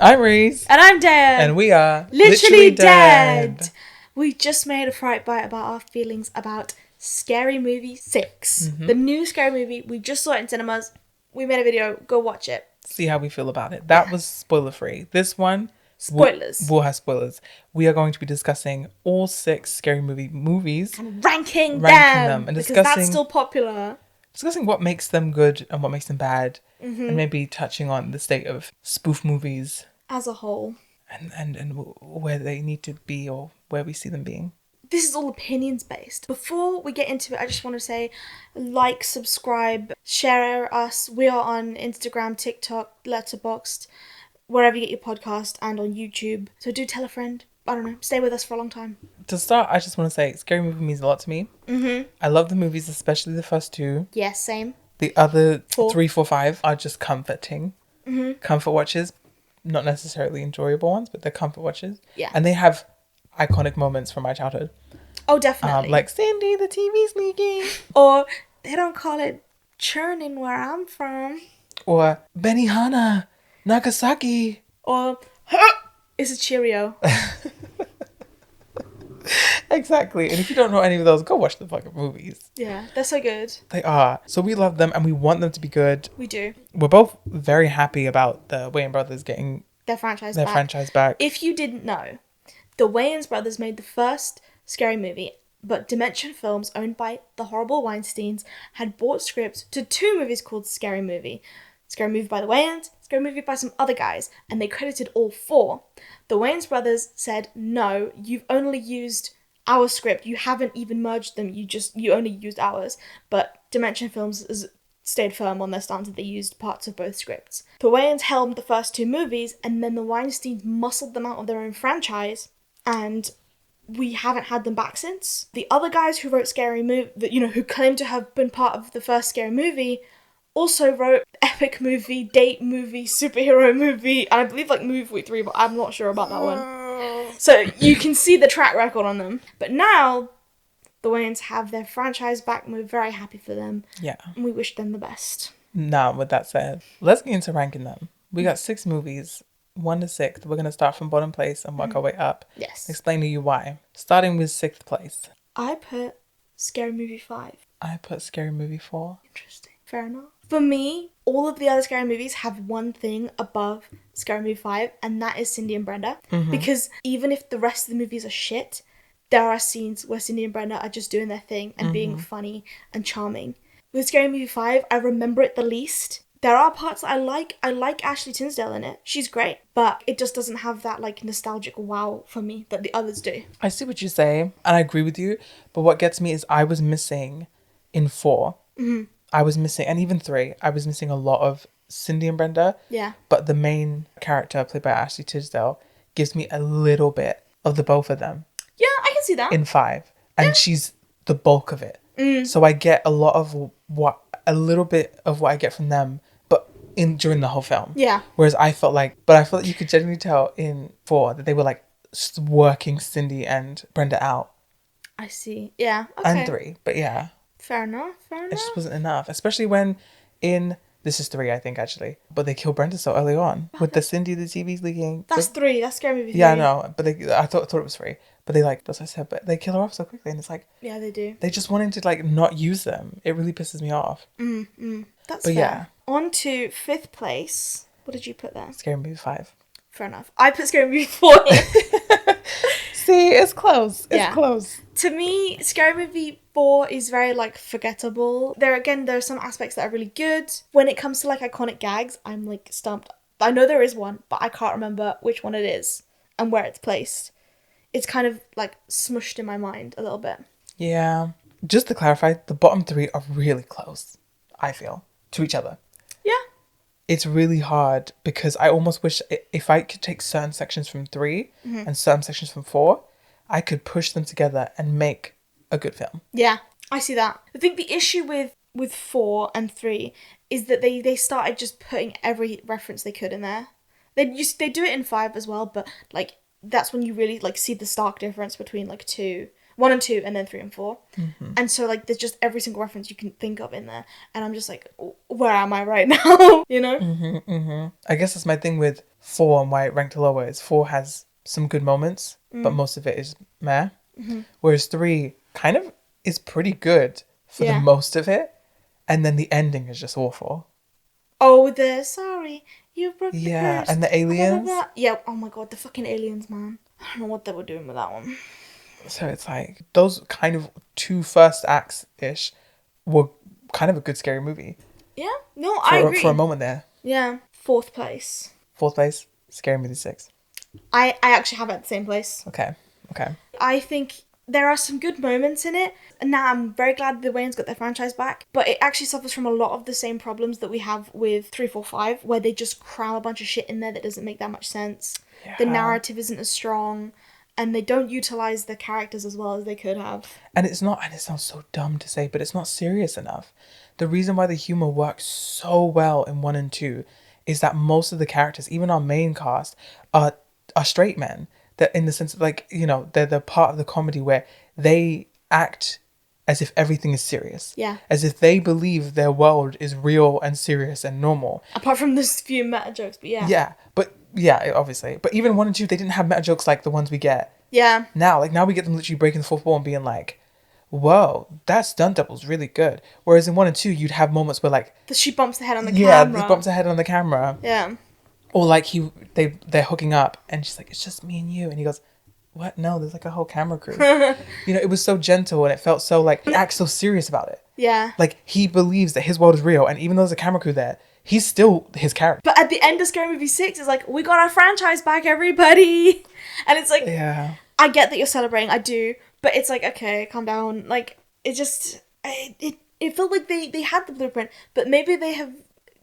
I'm Reese. And I'm Dan. And we are Literally dead. We just made a fright bite about our feelings about Scary Movie 6. The new Scary Movie. We just saw it in cinemas. We made a video. Go watch it. See how we feel about it. That was spoiler free. This one, Spoilers. We'll have spoilers. We are going to be discussing all 6 Scary Movie movies. And ranking them. And because that's still popular. Discussing what makes them good and what makes them bad. And maybe touching on the state of spoof movies as a whole, and where they need to be or where we see them being. This is all opinions based. Before we get into it, I just want to say like, subscribe, share us. We are on Instagram, TikTok, Letterboxd, wherever you get your podcast, and on YouTube. So do tell a friend. I don't know, stay with us for a long time. To start, I just want to say Scary Movie means a lot to me. I love the movies, especially the first 2. Yes, same. The other 3, 4, 5 are just comforting. Comfort watches. Not necessarily enjoyable ones, but they're comfort watches. Yeah. And they have iconic moments from my childhood. Oh, definitely. Like, Cindy, the TV's leaking. Or, they don't call it churning where I'm from. Or, Benihana, Nagasaki. Or, it's a Cheerio. Exactly. And if you don't know any of those, go watch the fucking movies. Yeah, they're so good. They are. So we love them and we want them to be good. We do. We're both very happy about the Wayans brothers getting their franchise back. If you didn't know, the Wayans brothers made the first Scary Movie, but Dimension Films, owned by the horrible Weinsteins, had bought scripts to 2 movies called Scary Movie. Scary Movie by the Wayans, Scary Movie by some other guys, and they credited all 4. The Wayans brothers said, no, you've only used our script. You haven't even merged them. You only used ours. But Dimension Films has stayed firm on their stance that they used parts of both scripts. The Wayans helmed the first 2 movies, and then the Weinsteins muscled them out of their own franchise, and we haven't had them back since. The other guys who wrote Scary Movie, who claimed to have been part of the first Scary Movie, also wrote epic movie, date movie, superhero movie, and I believe like movie 3, but I'm not sure about that one. So you can see the track record on them. But now, the Wayans have their franchise back, and we're very happy for them. Yeah. And we wish them the best. Now, with that said, let's get into ranking them. We got 6 movies, 1 to 6th. We're going to start from bottom place and work our way up. Yes. Explain to you why. Starting with 6th place. I put Scary Movie 5. I put Scary Movie 4. Interesting. Fair enough. For me, all of the other Scary Movies have one thing above Scary Movie 5, and that is Cindy and Brenda. Because even if the rest of the movies are shit, there are scenes where Cindy and Brenda are just doing their thing and being funny and charming. With Scary Movie 5, I remember it the least. There are parts that I like. I like Ashley Tisdale in it. She's great. But it just doesn't have that like nostalgic wow for me that the others do. I see what you say, and I agree with you. But what gets me is I was missing in 4. I was missing, and even 3, I was missing a lot of Cindy and Brenda. Yeah. But the main character, played by Ashley Tisdale, gives me a little bit of the both of them. Yeah, I can see that. In 5. And she's the bulk of it. So I get a little bit of what I get from them, but during the whole film. Yeah. Whereas I felt like you could genuinely tell in 4 that they were like working Cindy and Brenda out. I see. Yeah. Okay. And 3, but yeah. Fair enough. It just wasn't enough, especially when this is 3, I think, actually. But they kill Brenda so early on with the Cindy, the TV's leaking. That's 3. That's Scary Movie 3. Yeah, I know. But I thought it was 3. But they that's what I said. But they kill her off so quickly, and it's like, yeah, they do. They just wanting to like not use them. It really pisses me off. That's fair. Yeah. On to 5th place. What did you put there? Scary Movie 5. Fair enough. I put Scary Movie 4 here. See, it's close. It's close. To me, Scary Movie 4 is very, like, forgettable. There are some aspects that are really good. When it comes to, like, iconic gags, I'm, like, stumped. I know there is one, but I can't remember which one it is and where it's placed. It's kind of, like, smushed in my mind a little bit. Yeah. Just to clarify, the bottom 3 are really close, I feel, to each other. Yeah. It's really hard because I almost wish if I could take certain sections from 3 and certain sections from 4, I could push them together and make a good film. Yeah, I see that. I think the issue with 4 and 3 is that they started just putting every reference they could in there. They do it in 5 as well, but like that's when you really like see the stark difference between like 1 and 2 and then 3 and 4. And so like there's just every single reference you can think of in there, and I'm just like, where am I right now? You know? I guess that's my thing with 4 and why it ranked lower is 4 has some good moments, but most of it is meh. Whereas 3 kind of is pretty good for the most of it, and then the ending is just awful. Oh, sorry, you broke the Yeah, curse. and the aliens. Blah, blah, blah. Yeah, oh my god, the fucking aliens, man. I don't know what they were doing with that one. So it's like those kind of 2 first acts ish were kind of a good scary movie. Yeah, no, I agree. For a moment there. Yeah, 4th place. 4th place, Scary Movie 6. I actually have it at the same place. Okay. I think there are some good moments in it, and now I'm very glad the Wayans got their franchise back, but it actually suffers from a lot of the same problems that we have with 3, 4, 5, where they just cram a bunch of shit in there that doesn't make that much sense. Yeah. The narrative isn't as strong, and they don't utilize the characters as well as they could have. And it sounds so dumb to say, but it's not serious enough. The reason why the humor works so well in 1 and 2 is that most of the characters, even our main cast, are straight men. That in the sense of, like, you know, they're the part of the comedy where they act as if everything is serious. Yeah. As if they believe their world is real and serious and normal. Apart from this few meta jokes, but yeah. Yeah, but yeah, obviously. But even 1 and 2, they didn't have meta jokes like the ones we get. Yeah. Now we get them literally breaking the fourth wall and being like, whoa, that stunt double's really good. Whereas in 1 and 2, you'd have moments where, like, she bumps her head on the camera. Yeah, this bumps her head on the camera. Yeah. Or like they're hooking up and she's like, it's just me and you, and he goes, what? No, there's like a whole camera crew. You know, it was so gentle and it felt so like he acts so serious about it. Yeah. Like he believes that his world is real, and even though there's a camera crew there, he's still his character. But at the end of Scary Movie 6, it's like, we got our franchise back, everybody. And it's like, yeah, I get that you're celebrating, I do, but it's like, okay, calm down. Like, it just, it felt like they had the blueprint, but maybe they have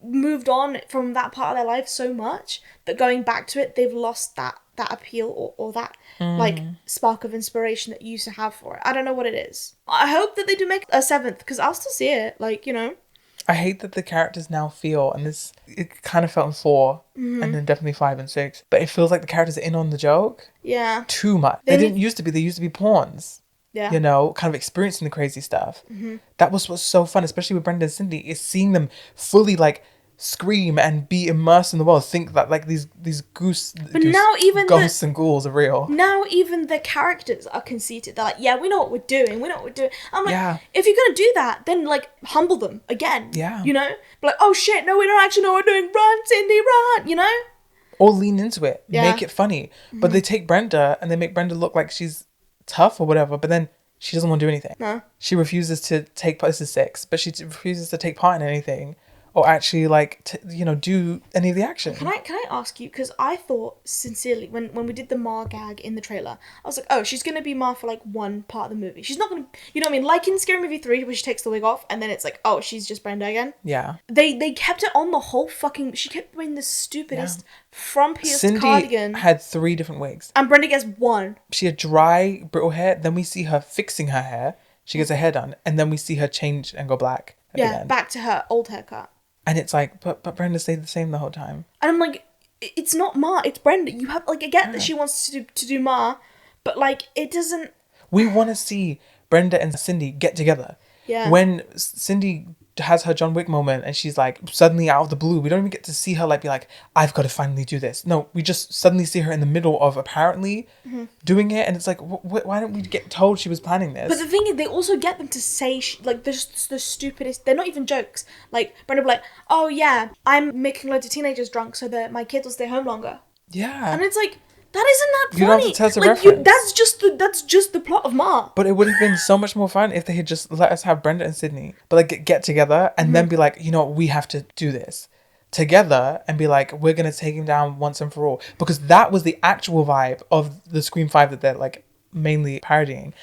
moved on from that part of their life so much that going back to it, they've lost that appeal or that like spark of inspiration that you used to have for it. I don't know what it is. I hope that they do make a 7th, because I'll still see it, like, you know. I hate that the characters now feel, and it kind of felt in 4 and then definitely 5 and 6, but it feels like the characters are in on the joke. Yeah. Too much. They didn't used to be. They used to be pawns. Yeah. You know, kind of experiencing the crazy stuff. That was what's so fun, especially with Brenda and Cindy, is seeing them fully like scream and be immersed in the world. Think that like these ghosts and ghouls are real. Now even the characters are conceited. They're like, yeah, we know what we're doing. I'm like, yeah. If you're gonna do that, then like humble them again. Yeah. You know? But like, oh shit, no, we don't actually know what we're doing. Run, Cindy, run, you know? Or lean into it. Yeah. Make it funny. But they take Brenda and they make Brenda look like she's tough or whatever, but then she doesn't want to do anything. No. She refuses to take part. This is 6, but she refuses to take part in anything or actually like do any of the action. Can I ask you, because I thought sincerely when we did the Ma gag in the trailer, I was like, oh, she's gonna be Ma for like one part of the movie. She's not gonna, you know what I mean, like in Scary Movie 3 where she takes the wig off and then it's like, oh, she's just Brenda again. Yeah. They kept it on the whole fucking. She kept wearing the stupidest frumpiest Cindy cardigan. had 3 different wigs. And Brenda gets 1. She had dry, brittle hair. Then we see her fixing her hair. She gets her hair done, and then we see her change and go black. At the end. Back to her old haircut. And it's like, but Brenda stayed the same the whole time. And I'm like, it's not Ma, it's Brenda. You have, like, I get that she wants to do Ma, but like, it doesn't. We want to see Brenda and Cindy get together. Yeah. When Cindy has her John Wick moment and she's like suddenly out of the blue, we don't even get to see her like be like, I've got to finally do this. No, we just suddenly see her in the middle of apparently doing it, and it's like, why don't we get told she was planning this? But the thing is, they also get them to say like the stupidest. They're not even jokes. Like Brenda will be like, oh yeah, I'm making loads of teenagers drunk so that my kids will stay home longer. Yeah. And it's like, that isn't that funny. You don't have to tell us a reference. That's just the plot of Ma. But it would have been so much more fun if they had just let us have Brenda and Sydney, but like get together and then be like, you know what, we have to do this together, and be like, we're gonna take him down once and for all, because that was the actual vibe of the Scream 5 that they're like mainly parodying.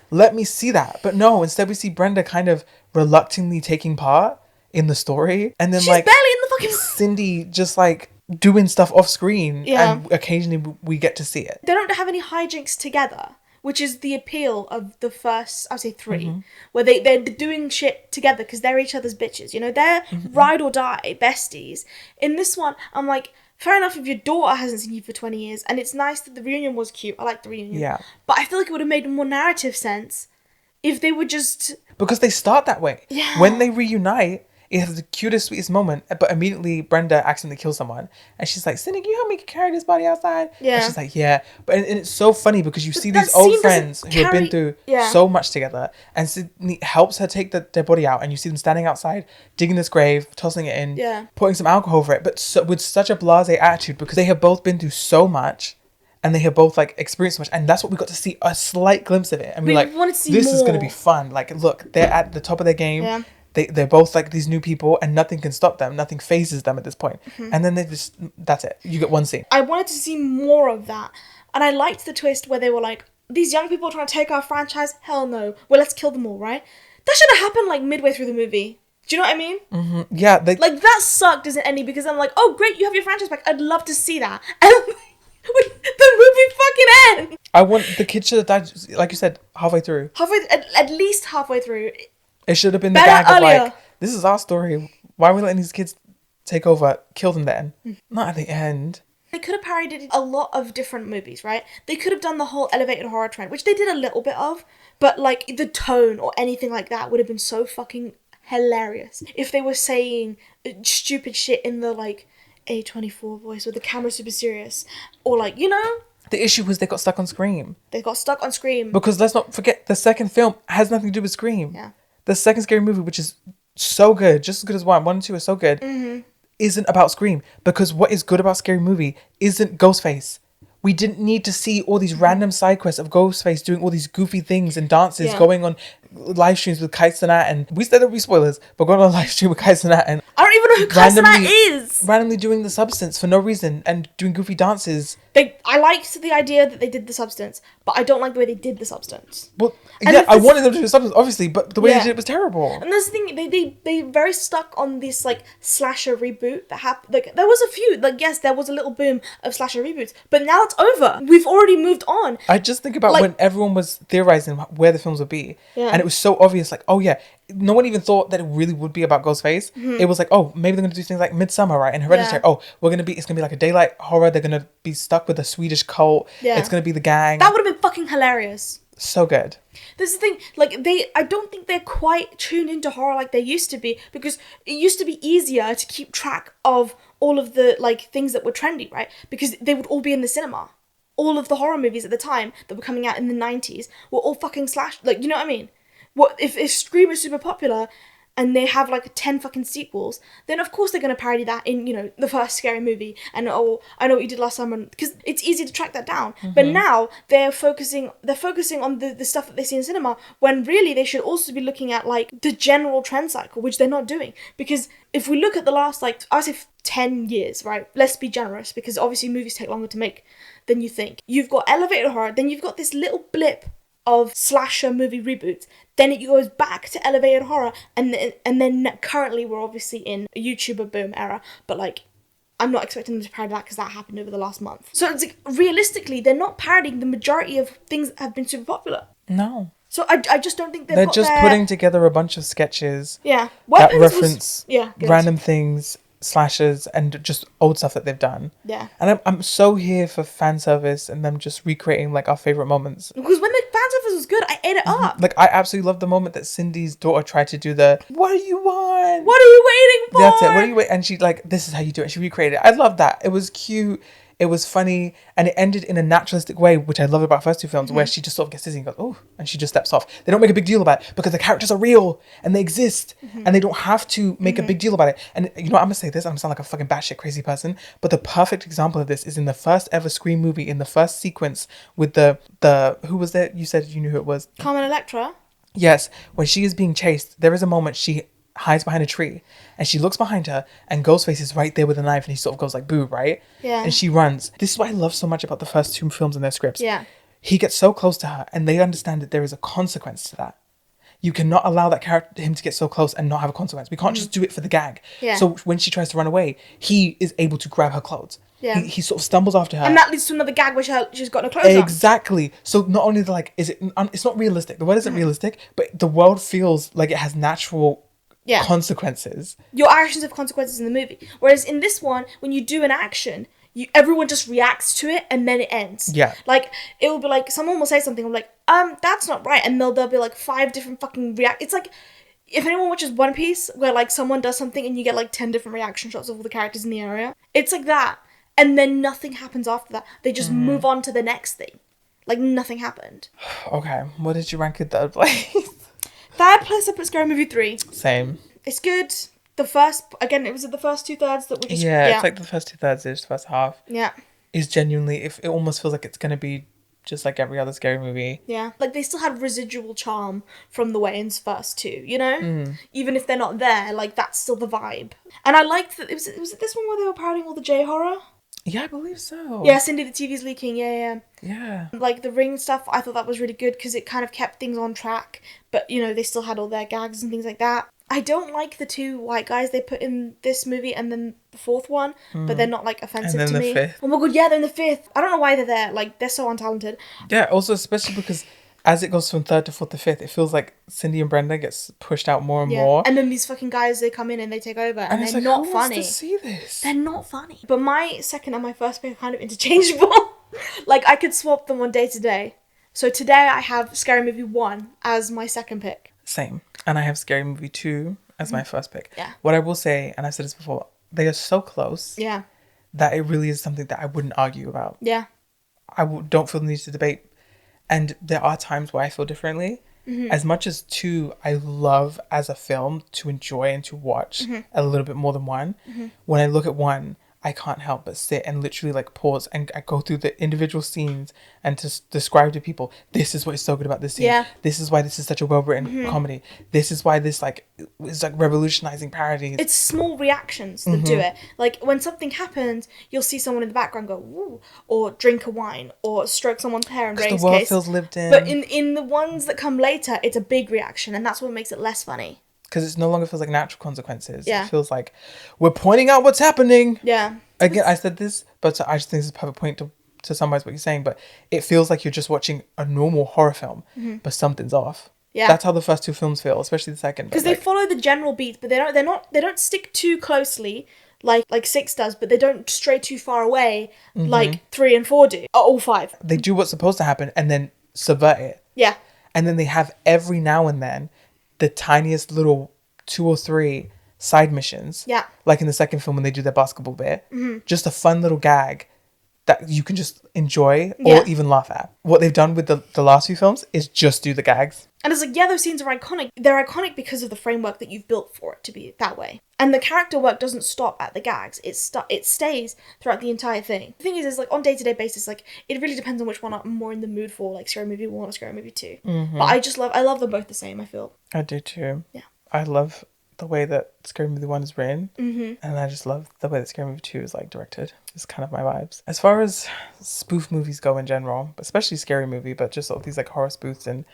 Let me see that. But no, instead we see Brenda kind of reluctantly taking part in the story, and then she's like barely in the fucking Cindy just like doing stuff off screen, and occasionally we get to see it. They don't have any hijinks together, which is the appeal of the first, I'd say 3, where they're doing shit together because they're each other's bitches, you know, they're ride or die besties. In this one, I'm like, fair enough if your daughter hasn't seen you for 20 years, and it's nice that the reunion was cute, I like the reunion, but I feel like it would have made more narrative sense if they were just... Because they start that way. Yeah. When they reunite, It has the cutest, sweetest moment, but immediately Brenda accidentally kills someone, and she's like, "Cindy, can you help me carry this body outside?" Yeah. And she's like, "Yeah," but and it's so funny because you see that these old scene doesn't friends who have been through so much together, and Sydney helps her take their body out, and you see them standing outside, digging this grave, tossing it in, putting some alcohol over it, but with such a blasé attitude because they have both been through so much. And they have both like experienced so much, and that's what we got to see, a slight glimpse of it. And we're like, this is gonna be fun. Like, look, they're at the top of their game. Yeah. They're both like these new people, and nothing can stop them. Nothing phases them at this point. And then that's it. You get one scene. I wanted to see more of that, and I liked the twist where they were like, these young people are trying to take our franchise. Hell no. Well, let's kill them all, right? That should have happened like midway through the movie. Do you know what I mean? Mm-hmm. Yeah. Like that sucked as an ending because I'm like, oh great, you have your franchise back. I'd love to see that. And the movie fucking ends. I want the kid should have died, like you said, halfway through. At least halfway through. It should have been the gag of like, this is our story. Why are we letting these kids take over? Kill them then. Not at the end. They could have parodied a lot of different movies, right? They could have done the whole elevated horror trend, which they did a little bit of, but like the tone or anything like that would have been so fucking hilarious if they were saying stupid shit in the like A24 voice with the camera super serious, or like, you know. The issue was they got stuck on Scream. Because let's not forget, the second film has nothing to do with Scream. Yeah. The second Scary Movie, which is so good, just as good as one and two are so good, isn't about Scream. Because what is good about Scary Movie isn't Ghostface. We didn't need to see all these random side quests of Ghostface doing all these goofy things and dances, going on live streams with Kai Cenat, and we said there'll be spoilers, but going on a live stream with Kai Cenat, and I don't even know who Kai Cenat is. Randomly doing the substance for no reason and doing goofy dances. I liked the idea that they did the substance, but I don't like the way they did the substance. Well, yeah, I wanted them to do the substance, obviously, but the way they did it was terrible. And that's the thing, they very stuck on this like slasher reboot that happened. Like there was a few, like yes, there was a little boom of slasher reboots, but now it's over. We've already moved on. I just think about when everyone was theorizing where the films would be, and it was so obvious. Like, oh yeah, no one even thought that it really would be about Ghostface. It was like, oh, maybe they're gonna do things like Midsummer, right, and Hereditary. Oh, it's gonna be like a daylight horror. They're gonna be stuck with a Swedish cult. It's gonna be the gang. That would have been fucking hilarious. So good. This is the thing, like I don't think they're quite tuned into horror like they used to be, because it used to be easier to keep track of all of the like things that were trendy, right? Because they would all be in the cinema. All of the horror movies at the time that were coming out in the 90s were all fucking like, you know what I mean? What if Scream is super popular and they have like 10 fucking sequels, then of course they're going to parody that in, you know, the first Scary Movie, and oh, I know what you did last summer, because it's easy to track that down. But now they're focusing on the stuff that they see in cinema, when really they should also be looking at like the general trend cycle, which they're not doing. Because if we look at the last, like, I say 10 years, right? Let's be generous, because obviously movies take longer to make than you think. You've got elevated horror, then you've got this little blip of slasher movie reboots, then it goes back to elevated horror, and then currently we're obviously in a YouTuber boom era, but like I'm not expecting them to parody that because that happened over the last month. So it's like, realistically, they're not parodying the majority of things that have been super popular. No. So I just don't think they're just putting together a bunch of sketches that reference random things, slashers, and just old stuff that they've done. Yeah. And I'm so here for fan service and them just recreating like our favorite moments. Because when the fan service was good, I ate it up. Like, I absolutely love the moment that Cindy's daughter tried to do the, what do you want? What are you waiting for? That's it. What are you waiting? And she like, this is how you do it. She recreated it. I love that. It was cute. It was funny, and it ended in a naturalistic way, which I love about first two films, where she just sort of gets dizzy and goes, oh, and she just steps off. They don't make a big deal about it because the characters are real and they exist, and they don't have to make a big deal about it. And you know what, I'm gonna say this, I'm gonna sound like a fucking batshit crazy person, but the perfect example of this is in the first ever Scream movie, in the first sequence with the who was there? You said you knew who it was. Carmen Electra? Yes, when she is being chased, there is a moment she hides behind a tree and she looks behind her and Ghostface is right there with a knife and he sort of goes like, boo, right? Yeah. And she runs. This is what I love so much about the first two films and their scripts. Yeah. He gets so close to her and they understand that there is a consequence to that. You cannot allow that character, him to get so close and not have a consequence. We can't just do it for the gag. Yeah. So when she tries to run away, he is able to grab her clothes. Yeah. He sort of stumbles after her. And that leads to another gag where she's got no clothes on. Exactly. So not only like, it's not realistic. The word isn't realistic, but the world feels like it has natural consequences. Your actions have consequences in the movie. Whereas in this one, when you do an action, everyone just reacts to it and then it ends. Yeah. Like, it will be like, someone will say something, I'm like, that's not right. And there'll be like 5 different fucking It's like, if anyone watches One Piece, where like someone does something and you get like 10 different reaction shots of all the characters in the area, it's like that. And then nothing happens after that. They just move on to the next thing. Like nothing happened. Okay, what did you rank in third place? Third place, I put Scary Movie 3. Same. It's good. The first, again, it was the first 2/3 that were just... Yeah, it's like the first 2/3 is first half. Yeah. Is genuinely, if it almost feels like it's going to be just like every other scary movie. Yeah. Like, they still had residual charm from the Wayans first two, you know? Even if they're not there, like, that's still the vibe. And I liked that... Was it this one where they were parodying all the J-horror? Yeah, I believe so. Yeah, Cindy, the TV's leaking, yeah. Yeah. Like, the ring stuff, I thought that was really good because it kind of kept things on track. But, you know, they still had all their gags and things like that. I don't like the 2 white guys they put in this movie and then the 4th one, but they're not, like, offensive And to then me. the 5th. Oh my god, yeah, they're in the 5th. I don't know why they're there. Like, they're so untalented. Yeah, also especially because as it goes from 3rd to 4th to 5th, it feels like Cindy and Brenda gets pushed out more and more. And then these fucking guys, they come in and they take over and it's they're like, not who funny. wants to see this? They're not funny. But my second and my first pick are kind of interchangeable. Like, I could swap them on day to day. So today I have Scary Movie 1 as my second pick. Same. And I have Scary Movie 2 as my first pick. Yeah. What I will say, and I've said this before, they are so close Yeah. that it really is something that I wouldn't argue about. Yeah. Don't feel the need to debate. And there are times where I feel differently. As much as 2, I love as a film to enjoy and to watch a little bit more than 1. When I look at 1, I can't help but sit and literally like pause and I go through the individual scenes and to describe to people, this is what is so good about this scene. Yeah. This is why this is such a well-written comedy. This is why this like is like revolutionizing parodies. It's small reactions that do it. Like, when something happens, you'll see someone in the background go, woo, or drink a wine, or stroke someone's hair in Ray's the world case. feels lived in. But in the ones that come later, it's a big reaction, and that's what makes it less funny. Because it no longer feels like natural consequences. Yeah. It feels like we're pointing out what's happening. Yeah. Again, I said this, but I just think this is a perfect point to summarize what you're saying. But it feels like you're just watching a normal horror film, but something's off. Yeah. That's how the first 2 films feel, especially the second. Because they follow the general beats, but they don't stick too closely like 6 does, but they don't stray too far away like 3 and 4 do. All 5. They do what's supposed to happen and then subvert it. Yeah. And then they have every now and then the tiniest little 2 or 3 side missions. Yeah. Like in the second film when they do their basketball bit. Just a fun little gag that you can just enjoy or even laugh at. What they've done with the last few films is just do the gags. And it's like, yeah, those scenes are iconic. They're iconic because of the framework that you've built for it to be that way. And the character work doesn't stop at the gags. It stays throughout the entire thing. The thing is like, on day-to-day basis, like, it really depends on which one I'm more in the mood for, like Scary Movie 1 or Scary Movie 2. But I love them both the same, I feel. I do too. Yeah. I love the way that Scary Movie 1 is written. And I just love the way that Scary Movie 2 is like directed. It's kind of my vibes. As far as spoof movies go in general, especially Scary Movie, but just all these like horror spoofs, and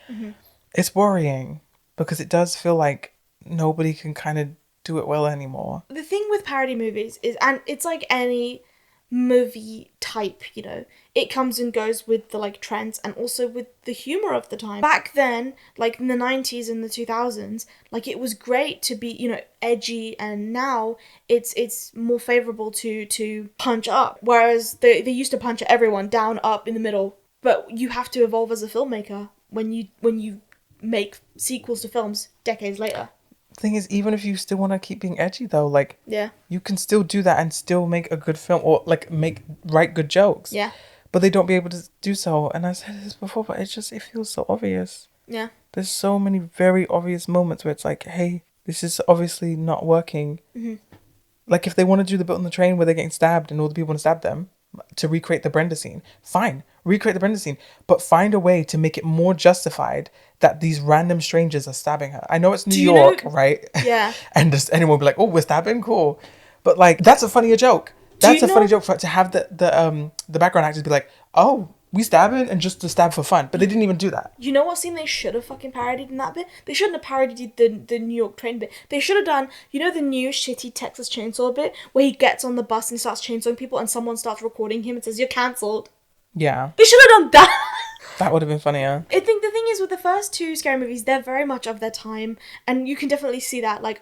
it's worrying because it does feel like nobody can kind of do it well anymore. The thing with parody movies is, and it's like any movie type, you know, it comes and goes with the like trends and also with the humor of the time. Back then, like in the 90s and the 2000s, like it was great to be, you know, edgy, and now it's more favorable to punch up, whereas they used to punch at everyone down, up, in the middle. But you have to evolve as a filmmaker when you make sequels to films decades later. Thing is, even if you still want to keep being edgy though, like, Yeah. you can still do that and still make a good film, or like write good jokes. Yeah. But they don't be able to do so. And I said this before, but it feels so obvious. Yeah. There's so many very obvious moments where it's like, hey, this is obviously not working. Like, if they want to do the bit on the train where they're getting stabbed and all the people want to stab them to recreate the Brenda scene, fine, recreate the Brenda scene, but find a way to make it more justified that these random strangers are stabbing her. I know it's New York, right? Yeah. And just anyone will be like, oh, we're stabbing, cool. But like, that's a funnier joke. That's a funny joke to have the background actors be like, oh, we stabbing, and just to stab for fun. But they didn't even do that. You know what scene they should have fucking parodied in that bit? They shouldn't have parodied the New York train bit. They should have done, you know, the new shitty Texas Chainsaw bit where he gets on the bus and starts chainsawing people and someone starts recording him and says, you're cancelled. Yeah. They should have done that. That would have been funnier. I think the thing is with the first 2 scary movies, they're very much of their time, and you can definitely see that. Like,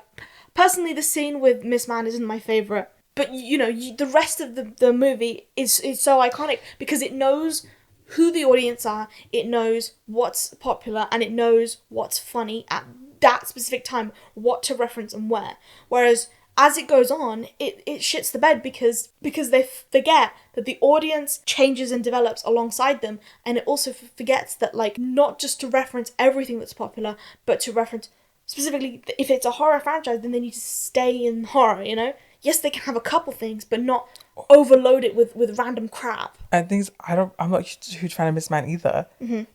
personally, the scene with Miss Man isn't my favourite, but you know, the rest of the movie is so iconic because it knows who the audience are, it knows what's popular, and it knows what's funny at that specific time what to reference and where. Whereas as it goes on, it shits the bed because they forget that the audience changes and develops alongside them, and it also forgets that, like, not just to reference everything that's popular, but to reference specifically, if it's a horror franchise, then they need to stay in horror, you know? Yes, they can have a couple things, but not overload it with random crap. And things I'm not a huge fan of Miss Man either.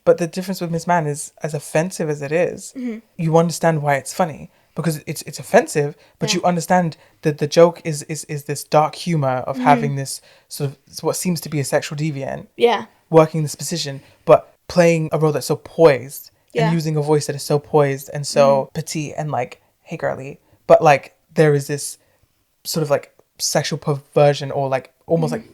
But the difference with Miss Man is, as offensive as it is, you understand why it's funny. Because it's offensive, but you understand that the joke is this dark humor of having this sort of what seems to be a sexual deviant working this position, but playing a role that's so poised and using a voice that is so poised and so petite and like, hey girly, but like there is this sort of like sexual perversion or like almost like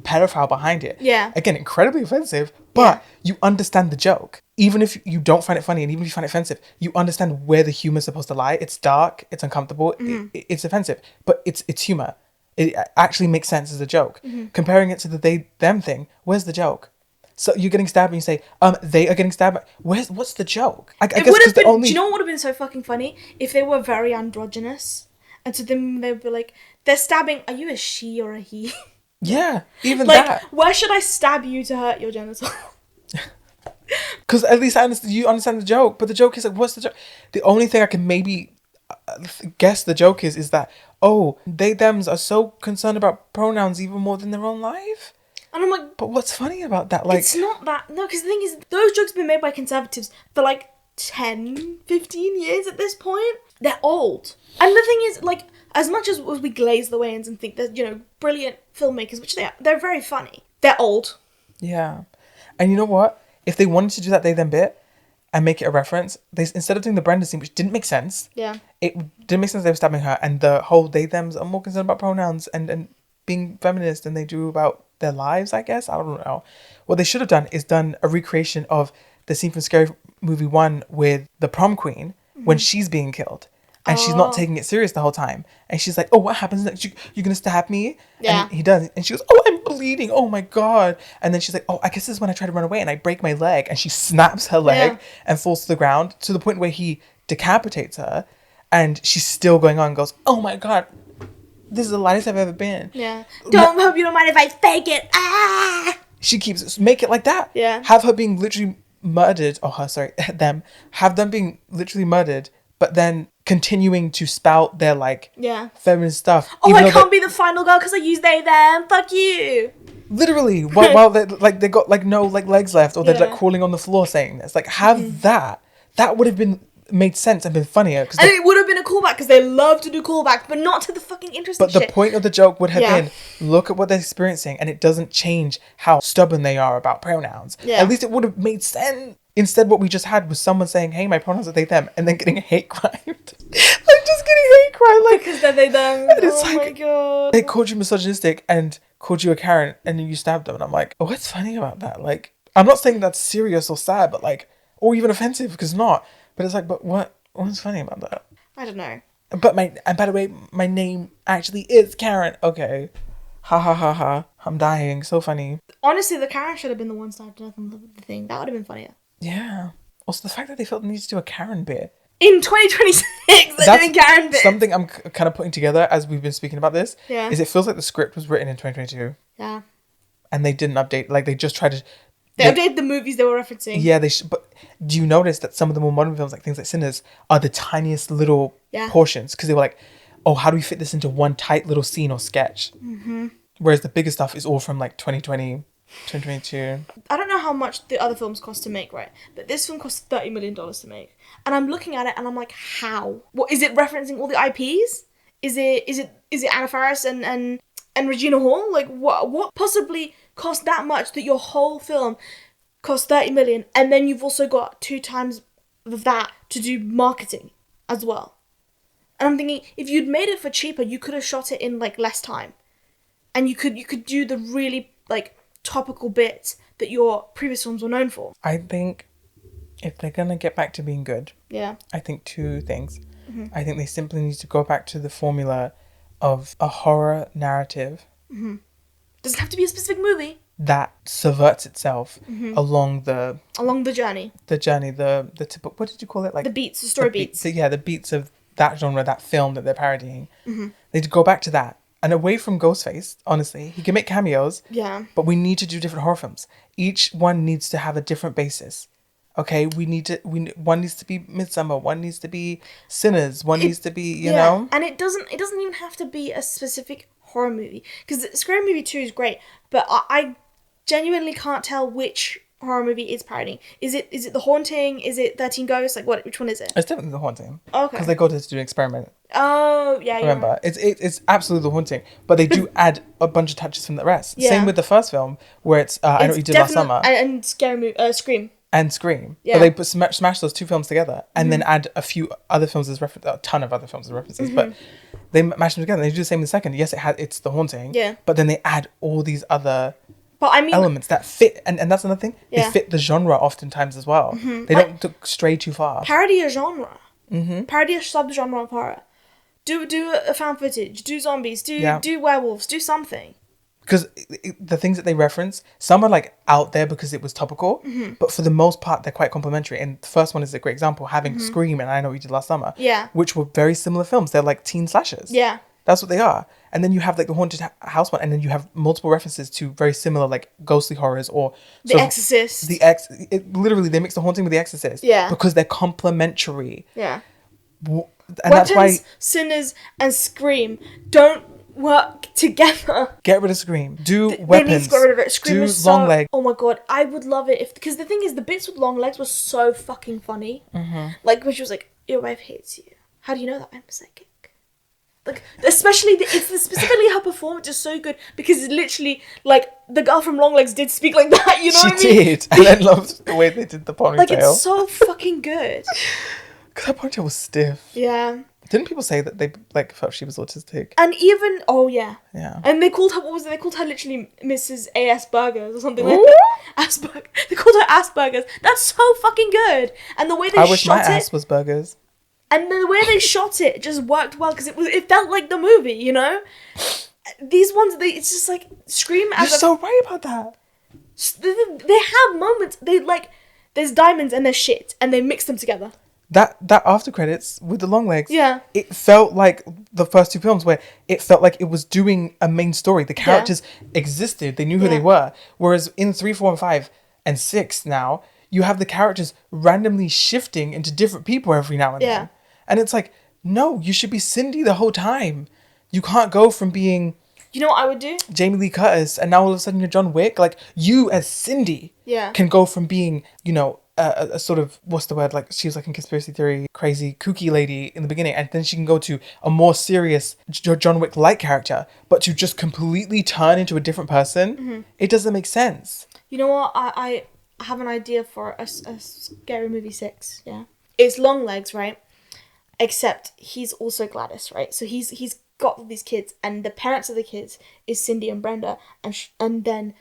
pedophile behind it. Yeah. Again, incredibly offensive, but you understand the joke. Even if you don't find it funny and even if you find it offensive, you understand where the humor is supposed to lie. It's dark, it's uncomfortable, it's offensive, but it's humor. It actually makes sense as a joke. Comparing it to the they-them thing, where's the joke? So you're getting stabbed and you say, they are getting stabbed. What's the joke? I guess because the only... Do you know what would have been so fucking funny? If they were very androgynous. And so then they'd be like, they're stabbing, are you a she or a he? Yeah, even like, that. Where should I stab you to hurt your genital? Because at least you understand the joke. But the joke is like, what's the joke? The only thing I can maybe guess the joke is that, they thems are so concerned about pronouns even more than their own life. And I'm like, but what's funny about that? Like, it's not that. No, because the thing is, those jokes have been made by conservatives for like 10, 15 years at this point. They're old. And the thing is, like, as much as we glaze the Wayans and think they're, you know, brilliant filmmakers, which they are, they're very funny. They're old. Yeah. And you know what? If they wanted to do that they then bit and make it a reference, they instead of doing the Brenda scene, which didn't make sense. Yeah. It didn't make sense they were stabbing her, and the whole they thems are more concerned about pronouns and being feminist than they do about their lives, I guess. I don't know. What they should have done is done a recreation of the scene from Scary Movie 1 with the prom queen when she's being killed. And she's not taking it serious the whole time. And she's like, oh, what happens next? You're going to stab me? Yeah. And he does. And she goes, oh, I'm bleeding. Oh, my God. And then she's like, oh, I guess this is when I try to run away and I break my leg. And she snaps her leg and falls to the ground to the point where he decapitates her. And she's still going on and goes, oh, my God. This is the lightest I've ever been. Yeah. Hope you don't mind if I fake it. Ah! She keeps, make it like that. Yeah. Have her being literally murdered. Them. Have them being literally murdered. But then continuing to spout their like feminist stuff. Oh, I can't be the final girl because I use they them. Fuck you. Literally, while they got like no like legs left, or they're like crawling on the floor saying this. Like have that. That would have been made sense and been funnier. And it would have been a callback because they love to do callbacks, but not to the fucking interesting shit. But the point of the joke would have been, look at what they're experiencing, and it doesn't change how stubborn they are about pronouns. Yeah. At least it would have made sense. Instead, what we just had was someone saying, hey, my pronouns are they, them, and then getting hate crimed. Like, just getting hate crime. Like, because they're they, them. Oh, my God. They called you misogynistic and called you a Karen, and then you stabbed them. And I'm like, what's funny about that? Like, I'm not saying that's serious or sad, but like, or even offensive, because it's not. But it's like, but what's funny about that? I don't know. But and by the way, my name actually is Karen. Okay. Ha ha ha ha. I'm dying. So funny. Honestly, the Karen should have been the one stabbed to death on the thing. That would have been funnier. Yeah. Also, the fact that they felt the need to do a Karen bit. In 2026, they're doing Karen bit. Something I'm kind of putting together as we've been speaking about this. Yeah. Is it feels like the script was written in 2022. Yeah. And they didn't update. Like, they just tried to... They updated the movies they were referencing. Yeah, they should. But do you notice that some of the more modern films, like things like Sinners, are the tiniest little portions? Because they were like, oh, how do we fit this into one tight little scene or sketch? Mm-hmm. Whereas the bigger stuff is all from like 2020... 2022. I don't know how much the other films cost to make, right? But this film cost $30 million to make. And I'm looking at it and I'm like, how? What is it referencing all the IPs? Is it Anna Faris and Regina Hall? Like what possibly cost that much that your whole film cost 30 million and then you've also got 2 times of that to do marketing as well? And I'm thinking, if you'd made it for cheaper, you could have shot it in like less time. And you could do the really like topical bits that your previous films were known for. I think if they're gonna get back to being good, I think 2 things. Mm-hmm. I think they simply need to go back to the formula of a horror narrative. Mm-hmm. Doesn't have to be a specific movie. that subverts itself along the journey. journey, the typical, what did you call it? Like The beats, the story beats. the beats of that genre, that film that they're parodying. They go back to that. And away from Ghostface, honestly, he can make cameos. Yeah. But we need to do different horror films. Each one needs to have a different basis. Okay, one needs to be Midsummer, one needs to be Sinners, one needs to be, you know. And it doesn't even have to be a specific horror movie, because Scary Movie 2 is great, but I genuinely can't tell which horror movie is parodying. Is it The Haunting? Is it 13 Ghosts? Like, which one is it? It's definitely The Haunting. Okay. Because they go to do an experiment. Oh, yeah, Remember, right. it's absolutely The Haunting, but they do add a bunch of touches from the rest. Yeah. Same with the first film, where it's I Know What You Did Last Summer. And Scream. And Scream. Yeah. But they smash those two films together and then add a few other films as reference, a ton of other films as references, but they mash them together. They do the same in the second. Yes, it's The Haunting. Yeah. But then they add all these other But I mean, elements that fit, and that's another thing. Yeah. They fit the genre oftentimes as well. They don't stray too far. parody a genre. Parody a subgenre of horror. Do a found footage. Do zombies. Do werewolves. Do something. Because the things that they reference, some are like out there because it was topical, but for the most part, they're quite complimentary. And the first one is a great example, having Scream and I Know What You Did Last Summer, Yeah. which were very similar films. They're like teen slashers. Yeah. That's what they are. And then you have like the Haunted House one, and then you have multiple references to very similar like ghostly horrors or The Exorcist. Literally, they mix The Haunting with The Exorcist. Yeah. Because they're complementary. Yeah. And Weapons, that's why Sinners, and Scream don't work together. get rid of Scream. Do They need Weapons. to get rid of it. Scream do is so... Long Leg. Oh my god, I would love it if... Because the thing is, the bits with Long Legs was so fucking funny. Like, when she was like, your wife hates you. How do you know that? I'm psychic. Like, especially... specifically her performance is so good because it's literally, like, the girl from Long Legs did speak like that, you know what I mean? She did. And I loved the way they did the ponytail. Like, it's so fucking good. Because her ponytail was stiff. Yeah. Didn't people say that they like felt she was autistic? And even... Oh, yeah. Yeah. And they called her... What was it? They called her literally Mrs. Asperger's or something like Ooh. that. Asperger. They called her Asperger's. That's so fucking good. And the way they I wish shot my it... ass was burgers. And the way they shot it just worked well because it felt like the movie, you know? These ones, it's just like Scream You're as so right about that. they have moments. They like there's diamonds and there's shit and they mix them together. That after credits with the long legs, Yeah. it felt like the first two films where it felt like it was doing a main story. The characters existed; they knew who they were. Whereas in 3, 4, and 5 and 6 now, you have the characters randomly shifting into different people every now and then, and it's like, no, you should be Cindy the whole time. You can't go from being, You know what I would do? Jamie Lee Curtis and now all of a sudden you're John Wick. Like, you as Cindy can go from being, you know, a sort of, what's the word, like she was like a conspiracy theory crazy kooky lady in the beginning, and then she can go to a more serious John Wick like character, but to just completely turn into a different person, it doesn't make sense. You know what? I have an idea for a Scary Movie 6. Yeah, it's Long Legs, right? Except he's also Gladys, right? So he's got all these kids, and the parents of the kids is Cindy and Brenda, and then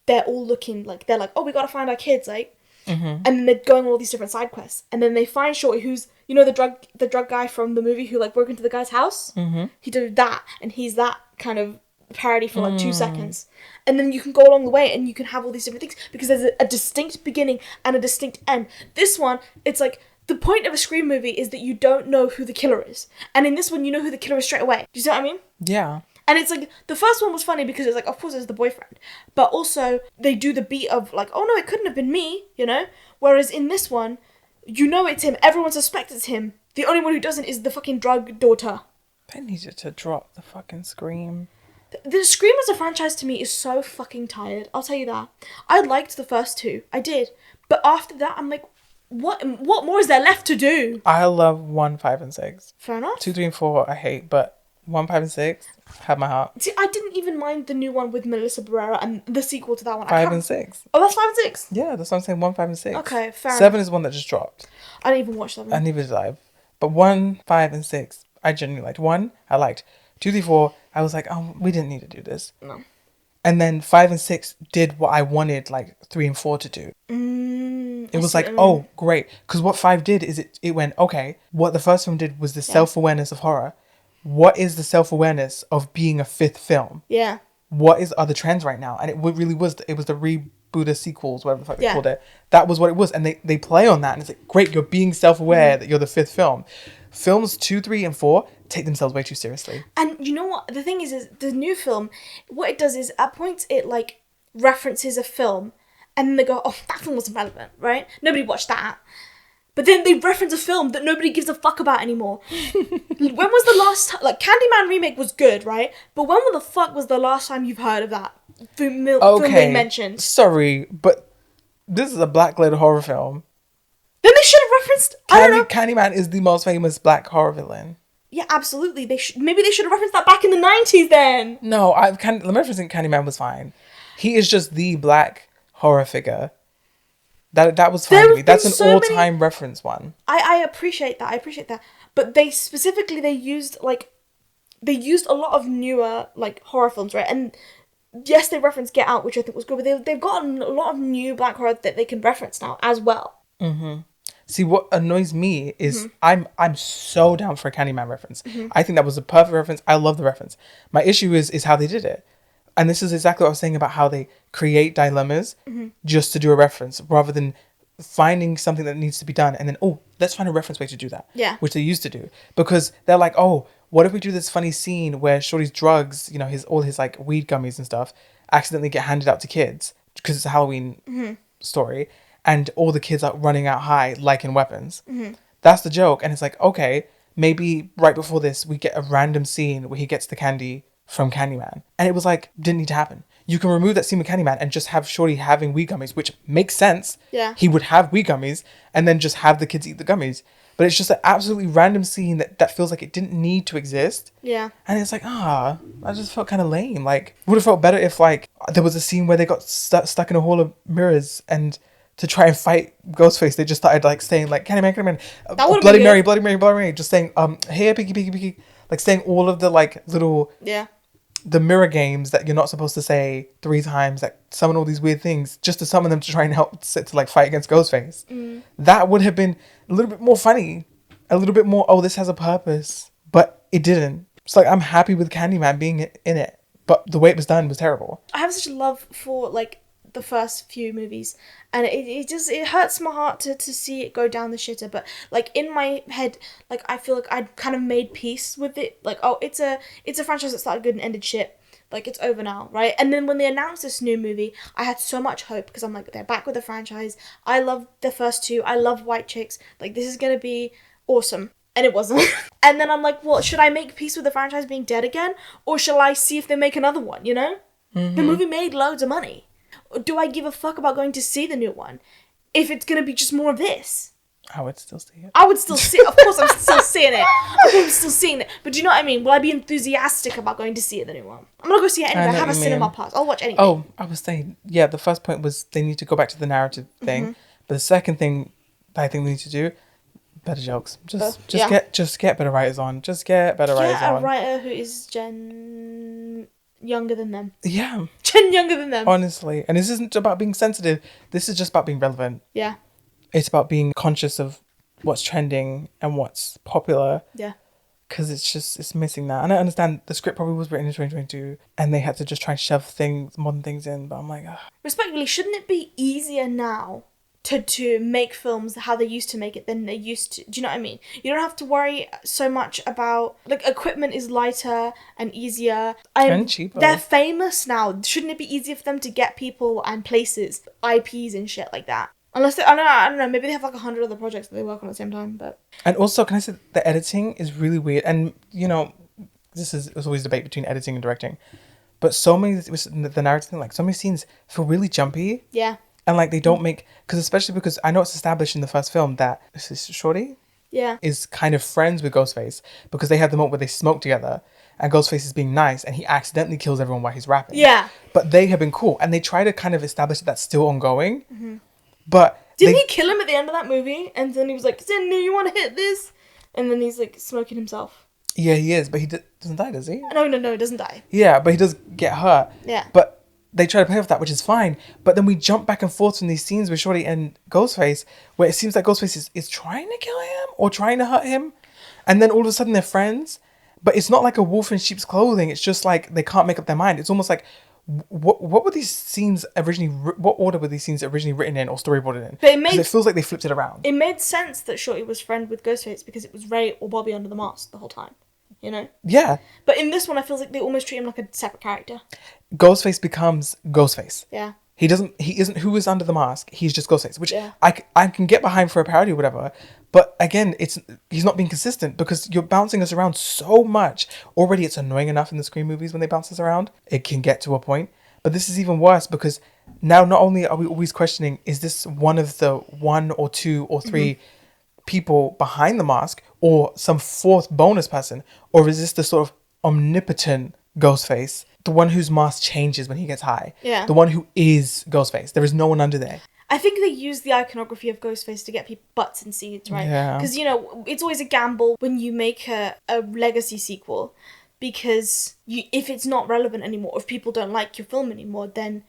they're all looking like, they're like, oh, we gotta find our kids, like. And then they're going on all these different side quests, and then they find Shorty, who's, you know, the drug guy from the movie who like broke into the guy's house. He did that, and he's that kind of parody for like 2 seconds, and then you can go along the way and you can have all these different things because there's a distinct beginning and a distinct end. This one, it's like the point of a Scream movie is that you don't know who the killer is, and in this one you know who the killer is straight away. Do you see what I mean? Yeah. And it's like, the first one was funny because it's like, of course it's the boyfriend. But also, they do the beat of like, oh no, it couldn't have been me, you know? Whereas in this one, you know it's him. Everyone suspects it's him. The only one who doesn't is the fucking drug daughter. They needed to drop the fucking Scream. The Scream as a franchise to me is so fucking tired. I'll tell you that. I liked the first 2. I did. But after that, I'm like, what more is there left to do? I love 1, 5, and 6. Fair enough. 2, 3, and 4 I hate, but 1, 5, and 6 have my heart. See, I didn't even mind the new one with Melissa Barrera and the sequel to that one. 5 and 6. Oh, that's 5 and 6? Yeah, that's what I'm saying. 1, 5, and 6. Okay, fair 7 enough. is one that just dropped. I didn't even watch that one. And neither did I. But 1, 5, and 6, I genuinely liked. 1, I liked. 2, 3, 4, I was like, oh, we didn't need to do this. No. And then 5 and 6 did what I wanted like 3 and 4 to do. It was like, oh, great. Because what 5 did is it went, okay, what the first film did was the self-awareness of horror. What is the self-awareness of being a 5th film? Yeah. what are the trends right now? And really was, it was the rebooter sequels, whatever the fuck they Yeah. called it. That was what it was. And they play on that. And it's like, great, you're being self-aware that you're the fifth film. Films 2, 3, and 4 take themselves way too seriously. And you know what? The thing is the new film, what it does is at points it like references a film and then they go, oh, that film wasn't relevant, right? Nobody watched that. But then they reference a film that nobody gives a fuck about anymore. When was the last time... Like, Candyman remake was good, right? But when the fuck was the last time you've heard of that film being mentioned? Sorry, but this is a black-led horror film. Then they should have referenced... I don't know. Candyman is the most famous black horror villain. Yeah, absolutely. Maybe they should have referenced that back in the 90s then. No, referencing Candyman was fine. He is just the black horror figure. That was fine to me. That's an all-time reference one. I appreciate that. But they used a lot of newer like horror films, right? And yes, they referenced Get Out, which I think was good, but they've gotten a lot of new black horror that they can reference now as well. Mm-hmm. See, what annoys me is I'm so down for a Candyman reference. I think that was a perfect reference. I love the reference. My issue is how they did it. And this is exactly what I was saying about how they create dilemmas just to do a reference rather than finding something that needs to be done and then, oh, let's find a reference way to do that. Yeah. Which they used to do. Because they're like, oh, what if we do this funny scene where Shorty's drugs, all his like weed gummies and stuff accidentally get handed out to kids because it's a Halloween story and all the kids are running out high like in weapons. That's the joke. And it's like, okay, maybe right before this we get a random scene where he gets the candy from Candyman. And it was like, didn't need to happen. You can remove that scene with Candyman and just have Shorty having weed gummies, which makes sense. Yeah. He would have weed gummies and then just have the kids eat the gummies. But it's just an absolutely random scene that feels like it didn't need to exist. Yeah. And it's like, I just felt kind of lame. Like, would have felt better if like there was a scene where they got stuck in a hall of mirrors and to try and fight Ghostface, they just started like saying like, Candyman, Bloody Mary, Bloody Mary, Bloody Mary, just saying, hey, Piggy, Piggy, Piggy. Like saying all of the like little... Yeah. The mirror games that you're not supposed to say 3 times, that summon all these weird things just to summon them to try and help to like fight against Ghostface. That would have been a little bit more funny, a little bit more, oh, this has a purpose, but it didn't. It's like, I'm happy with Candyman being in it, but the way it was done was terrible. I have such a love for like the first few movies, and it hurts my heart to see it go down the shitter, but like in my head, like I feel like I'd kind of made peace with it, like, oh, it's a franchise that started good and ended shit, like it's over now, right? And then when they announced this new movie, I had so much hope because I'm like, they're back with the franchise. I love the first 2. I love White Chicks. Like, this is gonna be awesome. And it wasn't. And then I'm like, well, should I make peace with the franchise being dead again, or shall I see if they make another one? The movie made loads of money. Do I give a fuck about going to see the new one if it's going to be just more of this? I would still see it. I would still see it. Of course, I'm still seeing it. I'm still seeing it. But do you know what I mean? Will I be enthusiastic about going to see it, the new one? I'm going to go see it anyway. I have a cinema pass. I'll watch anything. Oh, I was saying, yeah, the first point was they need to go back to the narrative thing. But the second thing that I think we need to do, better jokes. Just get better writers on. Just get better writers on. Get a writer who is Gen... younger than them. Yeah. Gen younger than them. Honestly. And this isn't about being sensitive. This is just about being relevant. Yeah. It's about being conscious of what's trending and what's popular. Yeah. Because it's missing that. And I understand the script probably was written in 2022 and they had to just try and shove modern things in. But I'm like, ugh. Respectfully, shouldn't it be easier now to make films how they used to make it than they used to? Do you know what I mean? You don't have to worry so much about, like, equipment is lighter and easier. And cheaper. They're famous now. Shouldn't it be easier for them to get people and places, IPs and shit like that? Unless they, I don't know, maybe they have like 100 other projects that they work on at the same time, but... And also, can I say, the editing is really weird. And, there's always a debate between editing and directing. But so many, the narrative thing, like, so many scenes feel really jumpy. Yeah. And, like, they don't make... Especially because I know it's established in the first film that this is Shorty. Yeah. Is kind of friends with Ghostface. Because they have the moment where they smoke together. And Ghostface is being nice. And he accidentally kills everyone while he's rapping. Yeah. But they have been cool. And they try to kind of establish that that's still ongoing. Mm-hmm. But... Didn't he kill him at the end of that movie? And then he was like, Cindy, you want to hit this? And then he's, like, smoking himself. Yeah, he is. But he doesn't die, does he? No, he doesn't die. Yeah, but he does get hurt. Yeah. But they try to play with that, which is fine. But then we jump back and forth from these scenes with Shorty and Ghostface, where it seems like Ghostface is trying to kill him or trying to hurt him. And then all of a sudden they're friends. But it's not like a wolf in sheep's clothing. It's just like they can't make up their mind. It's almost like, what were these scenes originally? What order were these scenes originally written in or storyboarded in? But Because it feels like they flipped it around. It made sense that Shorty was friend with Ghostface because it was Ray or Bobby under the mask the whole time. You know? Yeah. But in this one, I feel like they almost treat him like a separate character. Ghostface becomes Ghostface. Yeah. He isn't who is under the mask. He's just Ghostface, which Yeah. I can get behind for a parody or whatever. But again, he's not being consistent because you're bouncing us around so much. Already, it's annoying enough in the Scream movies when they bounce us around. It can get to a point. But this is even worse because now not only are we always questioning, is this one of the 1 or 2 or 3 people behind the mask or some fourth bonus person? Or is this the sort of omnipotent Ghostface? The one whose mask changes when he gets high. Yeah. The one who is Ghostface. There is no one under there. I think they use the iconography of Ghostface to get people butts and seeds, right? Yeah. Because, you know, it's always a gamble when you make a legacy sequel because if it's not relevant anymore, if people don't like your film anymore, then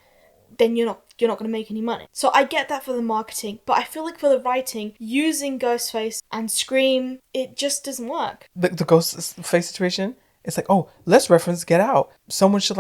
you're not going to make any money. So I get that for the marketing, but I feel like for the writing, using Ghostface and Scream, it just doesn't work. The Ghostface situation, it's like, oh, let's reference Get Out. Someone should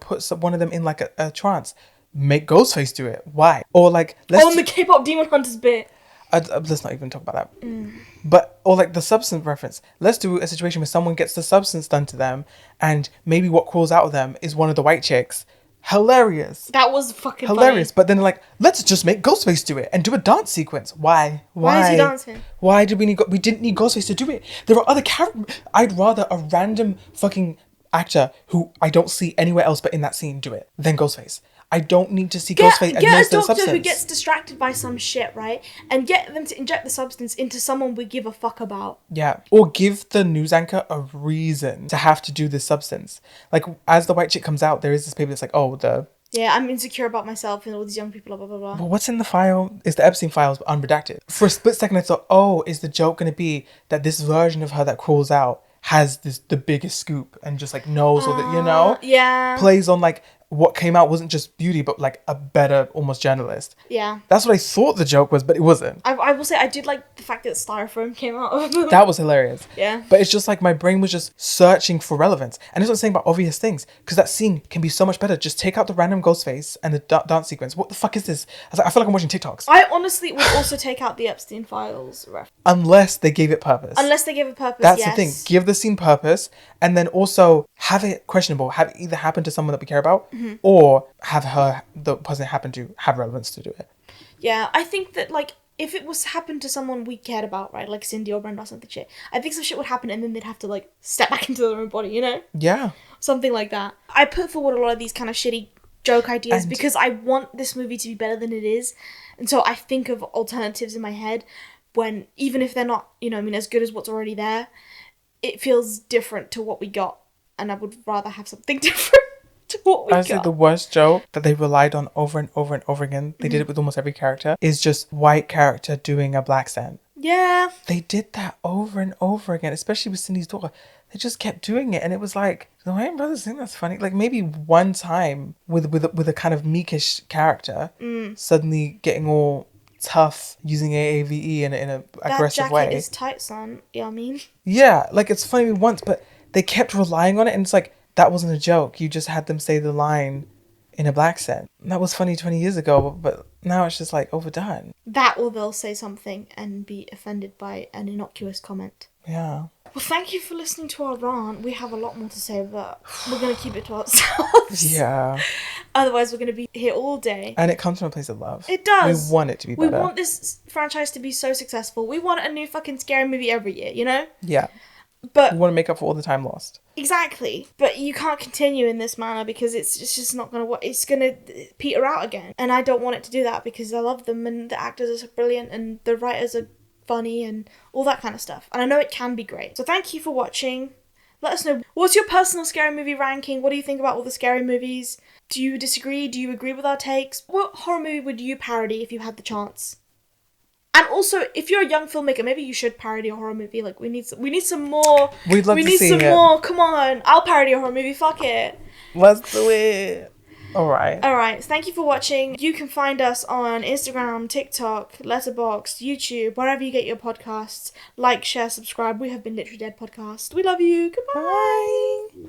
put one of them in like a trance. Make Ghostface do it. Why? Or like On the K-pop Demon Hunters bit. Let's not even talk about that. But or like the substance reference. Let's do a situation where someone gets the substance done to them, and maybe what crawls out of them is one of the white chicks. Hilarious. That was fucking hilarious. funny. But then they're like, let's just make Ghostface do it and do a dance sequence. Why? Why is he dancing? Why did we didn't need Ghostface to do it? There are other characters. I'd rather a random fucking actor who I don't see anywhere else but in that scene do it than Ghostface. I don't need to see Ghostface administer Get a the doctor substance. who gets distracted by some shit, right? And get them to inject the substance into someone we give a fuck about. Yeah. Or give the news anchor a reason to have to do this substance. Like, as the white chick comes out, there is this paper that's like, oh, yeah, I'm insecure about myself and all these young people, blah, blah, blah. Well, what's in the file? Is the Epstein files but unredacted. For a split second, I thought, oh, is the joke going to be that this version of her that crawls out has the biggest scoop and just like knows all that, Yeah. plays on like what came out wasn't just beauty, but like a better almost journalist. Yeah. That's what I thought the joke was, but it wasn't. I will say I did like the fact that styrofoam came out. That was hilarious. Yeah. But it's just like my brain was just searching for relevance. And it's not saying about obvious things, because that scene can be so much better. Just take out the random ghost face and the dance sequence. What the fuck is this? I feel like I'm watching TikToks. I honestly would also take out the Epstein files reference. Unless they gave it purpose. Unless they give it purpose, That's yes. the thing. Give the scene purpose, and then also have it questionable. Have it either happen to someone that we care about, or have the person it happened to, have relevance to do it. Yeah, I think that, like, if it was happened to someone we cared about, right, like Cindy or Brenda or something shit, I think some shit would happen and then they'd have to, like, step back into their own body, you know? Yeah. Something like that. I put forward a lot of these kind of shitty joke ideas And- because I want this movie to be better than it is. And so I think of alternatives in my head when, even if they're not, as good as what's already there, it feels different to what we got. And I would rather have something different to what we Honestly, got. the worst joke that they relied on over and over and over again, they did it with almost every character, is just white character doing a black accent. Yeah. They did that over and over again, especially with Cindy's daughter. They just kept doing it, and it was like, the Wayans brothers think that's funny. Like maybe one time with a kind of meekish character, suddenly getting all tough using AAVE in an aggressive way. That jacket is tight, son. You know what I mean? Yeah, like it's funny once, but they kept relying on it, and it's like, that wasn't a joke. You just had them say the line in a black accent. That was funny 20 years ago, but now it's just like overdone. That or they'll say something and be offended by an innocuous comment. Yeah. Well, thank you for listening to our rant. We have a lot more to say, but we're going to keep it to ourselves. Yeah. Otherwise, we're going to be here all day. And it comes from a place of love. It does. We want it to be better. We want this franchise to be so successful. We want a new fucking scary movie every year, you know? Yeah. But We want to make up for all the time lost. exactly. But you can't continue in this manner because it's just not going to work. It's going to peter out again. And I don't want it to do that because I love them and the actors are brilliant and the writers are funny and all that kind of stuff. And I know it can be great. So thank you for watching. Let us know, what's your personal scary movie ranking? What do you think about all the scary movies? Do you disagree? Do you agree with our takes? What horror movie would you parody if you had the chance? And also, if you're a young filmmaker, maybe you should parody a horror movie. Like, we need some more. We'd love we to need see some it. more. Come on. I'll parody a horror movie. Fuck it. Let's do it. All right. Alright, thank you for watching. You can find us on Instagram, TikTok, Letterboxd, YouTube, wherever you get your podcasts. Like, share, subscribe. We have been Literally Dead Podcast. We love you. Goodbye. Bye.